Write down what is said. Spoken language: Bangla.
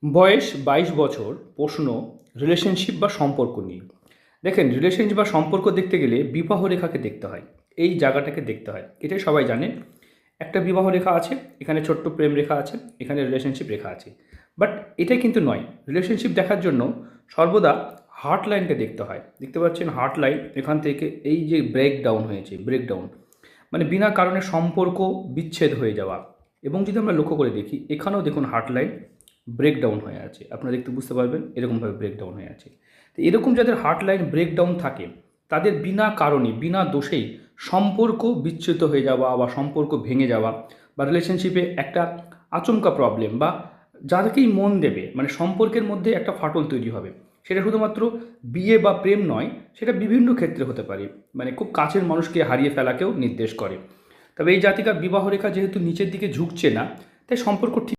বয়স ২২ বছর। প্রশ্ন রিলেশনশিপ বা সম্পর্ক নিয়ে। দেখেন, রিলেশনশিপ বা সম্পর্ক দেখতে গেলে বিবাহ রেখাকে দেখতে হয়, এই জায়গাটাকে দেখতে হয়। এটাই সবাই জানে। একটা বিবাহ রেখা আছে, এখানে ছোট্ট প্রেম রেখা আছে, এখানে রিলেশনশিপ রেখা আছে। বাট এটা কিন্তু নয়। রিলেশনশিপ দেখার জন্য সর্বদা হার্ট লাইনকে দেখতে হয়। দেখতে পাচ্ছেন হার্ট লাইন, এখান থেকে এই যে ব্রেকডাউন হয়েছে, ব্রেকডাউন মানে বিনা কারণে সম্পর্ক বিচ্ছেদ হয়ে যাওয়া। এবং যদি আমরা লক্ষ্য করে দেখি, এখানেও দেখুন হার্ট লাইন ব্রেকডাউন হয়ে আছে। আপনারা দেখতে বুঝতে পারবেন এরকমভাবে ব্রেকডাউন হয়ে আছে। তো এরকম যাদের হার্ট লাইন ব্রেকডাউন থাকে, তাদের বিনা কারণে বিনা দোষেই সম্পর্ক বিচ্যুত হয়ে যাওয়া বা সম্পর্ক ভেঙে যাওয়া বা রিলেশনশিপে একটা আচমকা প্রবলেম বা যাদেরকেই মন দেবে, মানে সম্পর্কের মধ্যে একটা ফাটল তৈরি হবে। সেটা শুধুমাত্র বিয়ে বা প্রেম নয়, সেটা বিভিন্ন ক্ষেত্রে হতে পারে। মানে খুব কাছের মানুষকে হারিয়ে ফেলাকেও নির্দেশ করে। তবে এই জাতিকার বিবাহ রেখা যেহেতু নিচের দিকে ঝুঁকছে না, তাই সম্পর্ক ঠিক